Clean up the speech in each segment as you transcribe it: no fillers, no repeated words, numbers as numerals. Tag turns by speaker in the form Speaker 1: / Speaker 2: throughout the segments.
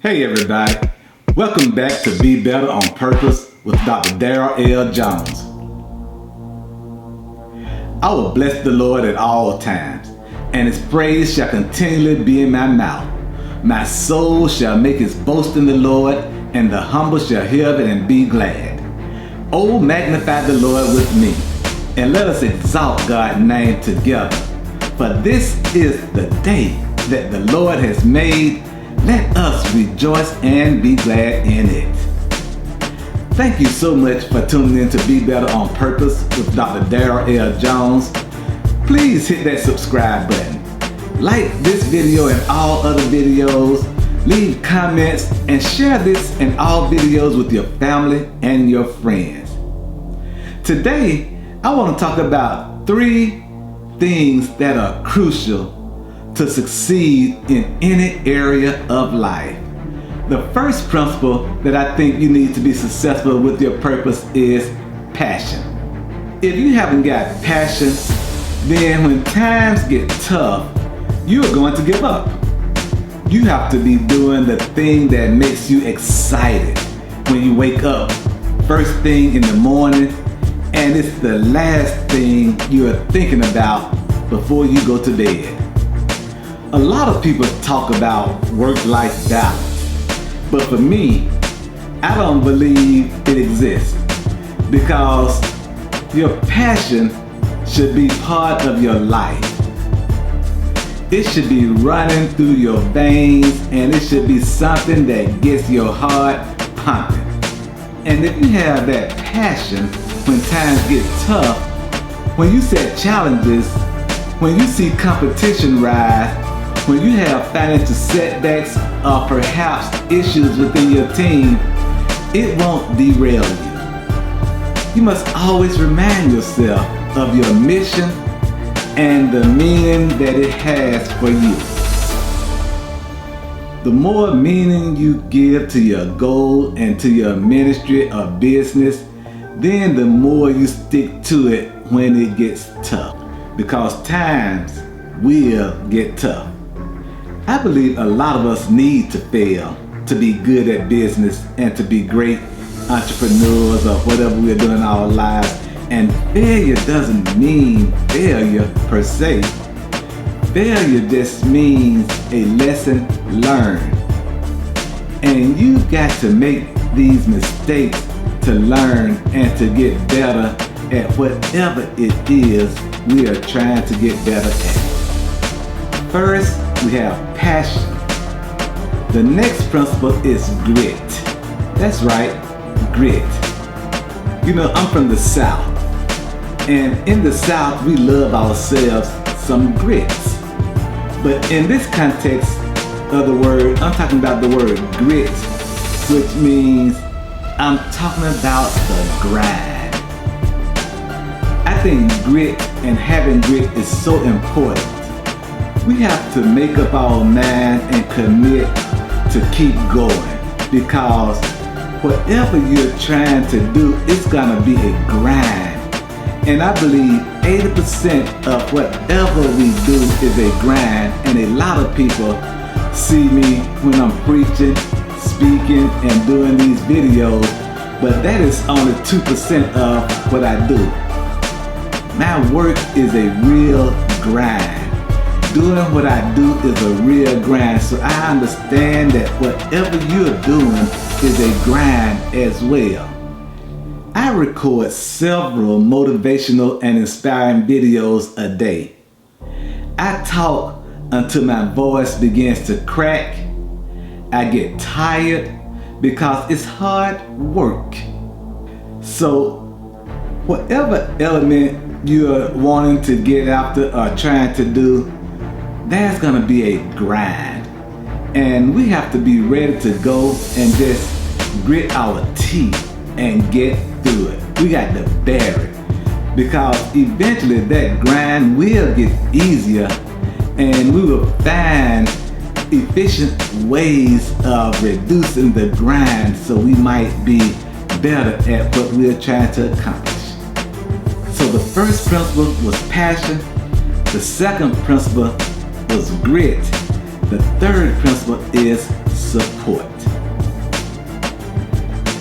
Speaker 1: Hey everybody, welcome back to Be Better on Purpose with Dr. Darryl L. Jones. I will bless the Lord at all times, and his praise shall continually be in my mouth. My soul shall make its boast in the Lord, and the humble shall hear of it and be glad. Oh, magnify the Lord with me, and let us exalt God's name together. For this is the day that the Lord has made. Let us rejoice and be glad in it. Thank you so much for tuning in to Be Better on Purpose with Dr. Darryl L. Jones. Please hit that subscribe button. Like this video and all other videos. Leave comments and share this and all videos with your family and your friends. Today, I want to talk about 3 things that are crucial to succeed in any area of life. The first principle that I think you need to be successful with your purpose is passion. If you haven't got passion, then when times get tough, you are going to give up. You have to be doing the thing that makes you excited when you wake up first thing in the morning, and it's the last thing you are thinking about before you go to bed. A lot of people talk about work-life balance, but for me, I don't believe it exists, because your passion should be part of your life. It should be running through your veins, and it should be something that gets your heart pumping. And if you have that passion when times get tough, when you set challenges, when you see competition rise, when you have financial setbacks or perhaps issues within your team, it won't derail you. You must always remind yourself of your mission and the meaning that it has for you. The more meaning you give to your goal and to your ministry or business, then the more you stick to it when it gets tough, because times will get tough. I believe a lot of us need to fail to be good at business and to be great entrepreneurs or whatever we're doing in our lives. And failure doesn't mean failure per se. Failure just means a lesson learned. And you got to make these mistakes to learn and to get better at whatever it is we are trying to get better at. First, we have passion. The next principle is grit. That's right, grit. You know, I'm from the South, and in the South we love ourselves some grits. But in this context of the word, I'm talking about the word grit, which means I'm talking about the grind. I think grit and having grit is so important. We have to make up our mind and commit to keep going, because whatever you're trying to do, it's gonna be a grind. And I believe 80% of whatever we do is a grind, and a lot of people see me when I'm preaching, speaking, and doing these videos, but that is only 2% of what I do. My work is a real grind. Doing what I do is a real grind, so I understand that whatever you're doing is a grind as well. I record several motivational and inspiring videos a day. I talk until my voice begins to crack. I get tired because it's hard work. So whatever element you're wanting to get after or trying to do, there's gonna be a grind, and we have to be ready to go and just grit our teeth and get through it. We got to bear it, because eventually that grind will get easier, and we will find efficient ways of reducing the grind, so we might be better at what we're trying to accomplish. So the first principle was passion. The second principle was grit. The third principle is support.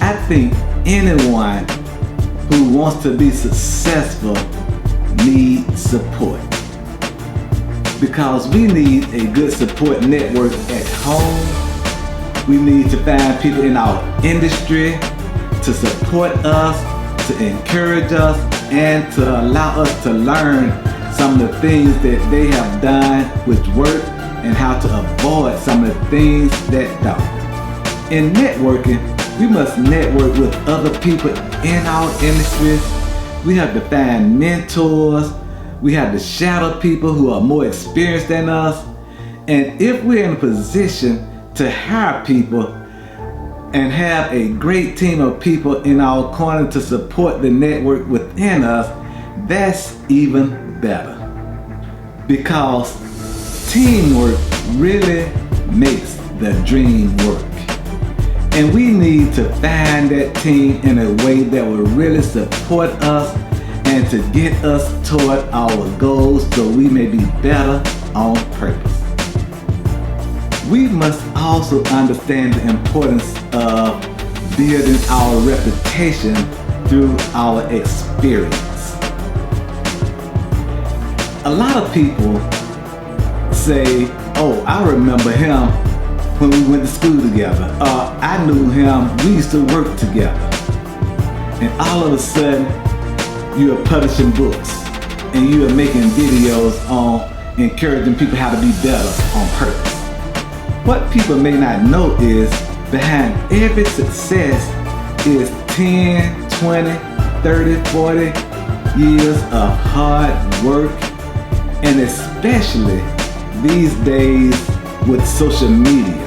Speaker 1: I think anyone who wants to be successful needs support, because we need a good support network at home. We need to find people in our industry to support us, to encourage us, and to allow us to learn some of the things that they have done which work and how to avoid some of the things that don't. In networking, we must network with other people in our industries. We have to find mentors. We have to shadow people who are more experienced than us. And if we're in a position to hire people and have a great team of people in our corner to support the network within us, that's even better. Because teamwork really makes the dream work. And we need to find that team in a way that will really support us and to get us toward our goals so we may be better on purpose. We must also understand the importance of building our reputation through our experience. A lot of people say, oh, I remember him when we went to school together. I knew him, we used to work together. And all of a sudden, you are publishing books and you are making videos on encouraging people how to be better on purpose. What people may not know is behind every success is 10, 20, 30, 40 years of hard work, and especially these days with social media.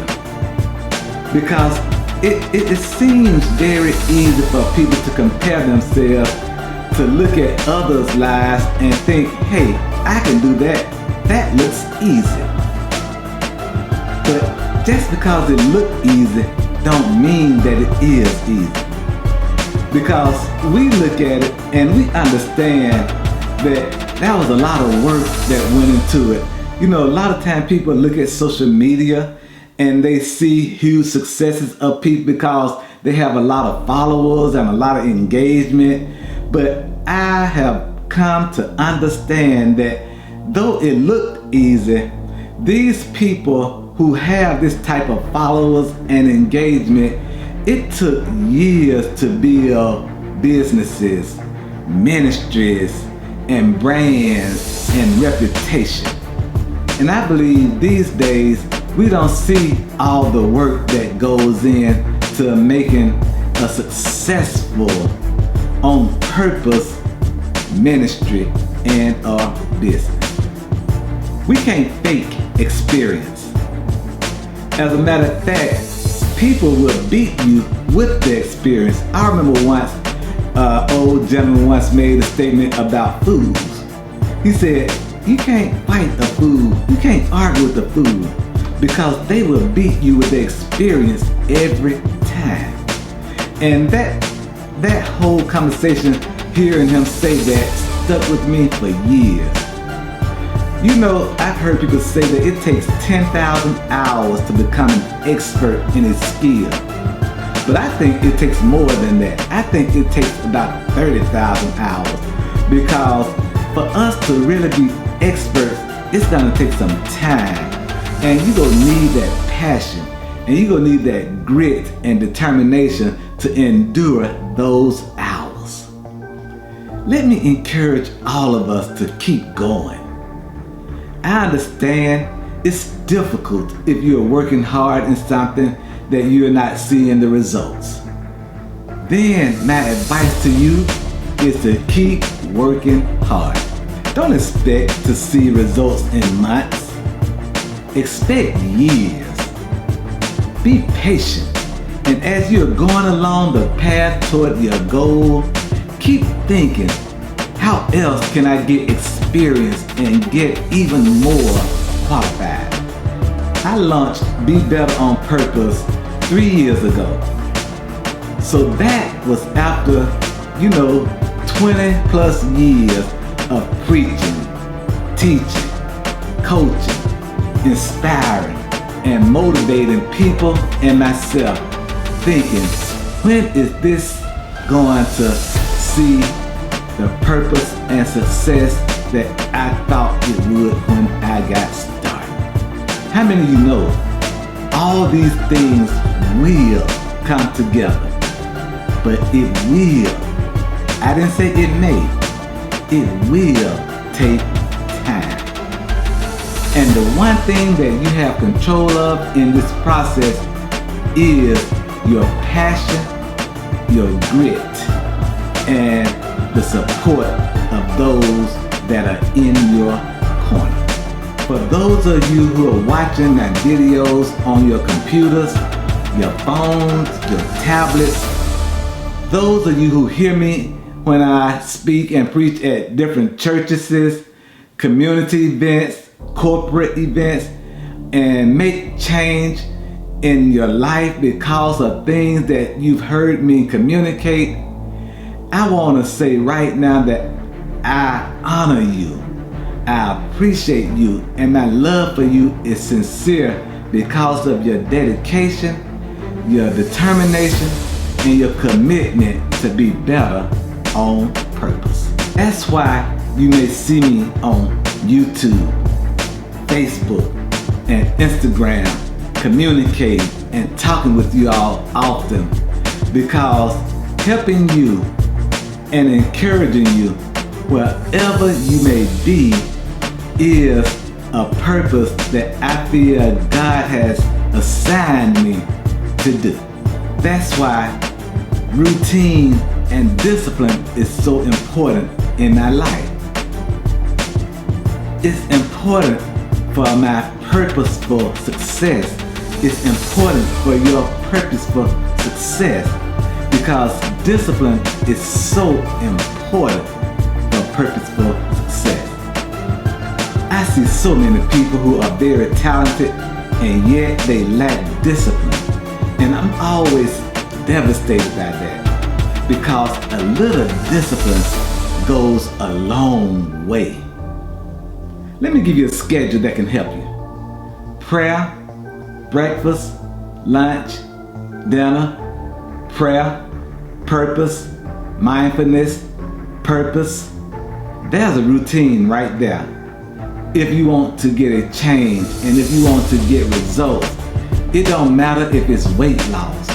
Speaker 1: Because it seems very easy for people to compare themselves, to look at others' lives and think, hey, I can do that. That looks easy. But just because it looks easy don't mean that it is easy. Because we look at it and we understand that was a lot of work that went into it. You know, a lot of times people look at social media and they see huge successes of people because they have a lot of followers and a lot of engagement. But I have come to understand that though it looked easy, these people who have this type of followers and engagement, it took years to build businesses, ministries, and brands and reputation. And I believe these days we don't see all the work that goes in to making a successful, on purpose ministry and our business. We can't fake experience. As a matter of fact, people will beat you with the experience. I remember once, old gentleman once made a statement about fools. He said, you can't fight a fool, you can't argue with a fool, because they will beat you with the experience every time. And that whole conversation, hearing him say that, stuck with me for years. You know, I've heard people say that it takes 10,000 hours to become an expert in a skill. But I think it takes more than that. I think it takes about 30,000 hours. Because for us to really be experts, it's gonna take some time. And you're gonna need that passion. And you're gonna need that grit and determination to endure those hours. Let me encourage all of us to keep going. I understand it's difficult if you're working hard in something that you're not seeing the results. Then my advice to you is to keep working hard. Don't expect to see results in months. Expect years. Be patient. And as you're going along the path toward your goal, keep thinking, how else can I get experience and get even more qualified? I launched Be Better on Purpose 3 years ago. So that was after, 20 plus years of preaching, teaching, coaching, inspiring, and motivating people and myself, thinking, when is this going to see the purpose and success that I thought it would when I got started? How many of you know all these things will come together? But it will. I didn't say it may. It will take time. And the one thing that you have control of in this process is your passion, your grit, and the support of those that are in your corner. For those of you who are watching my videos on your computers, your phones, your tablets, those of you who hear me when I speak and preach at different churches, community events, corporate events, and make change in your life because of things that you've heard me communicate, I want to say right now that I honor you, I appreciate you, and my love for you is sincere because of your dedication, your determination, and your commitment to be better on purpose. That's why you may see me on YouTube, Facebook, and Instagram communicating and talking with you all often, because helping you and encouraging you wherever you may be is a purpose that I feel God has assigned me to do. That's why routine and discipline is so important in my life. It's important for my purposeful success. It's important for your purposeful success because discipline is so important for purposeful success. I see so many people who are very talented and yet they lack discipline. And I'm always devastated by that because a little discipline goes a long way. Let me give you a schedule that can help you. Prayer, breakfast, lunch, dinner, prayer, purpose, mindfulness, purpose. There's a routine right there. If you want to get a change and if you want to get results, it don't matter if it's weight loss,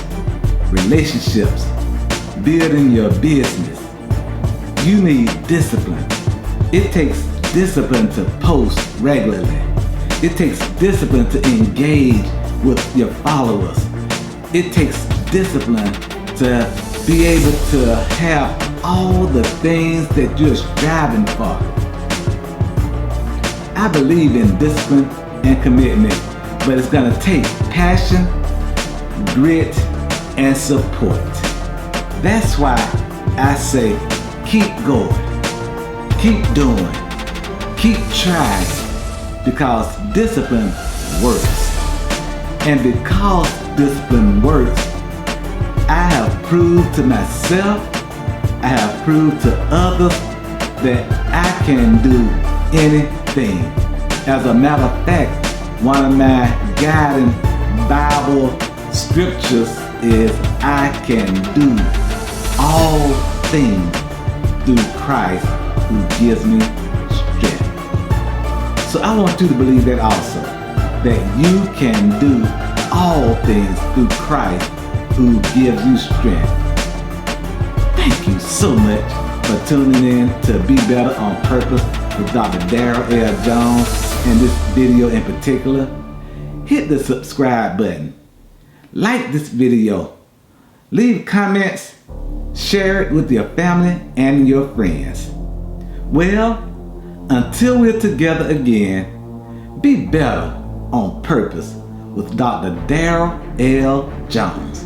Speaker 1: relationships, building your business. You need discipline. It takes discipline to post regularly. It takes discipline to engage with your followers. It takes discipline to be able to have all the things that you're striving for. I believe in discipline and commitment, but it's gonna take passion, grit, and support. That's why I say keep going, keep doing, keep trying, because discipline works. And because discipline works, I have proved to myself, I have proved to others that I can do anything. As a matter of fact, one of my guiding Bible scriptures is I can do all things through Christ who gives me strength. So I want you to believe that also, that you can do all things through Christ who gives you strength. Thank you so much for tuning in to Be Better on Purpose with Dr. Darryl L. Jones. In this video in particular, hit the subscribe button, like this video, leave comments, share it with your family and your friends. Well, until we're together again, be better on purpose with Dr. Darryl L. Jones.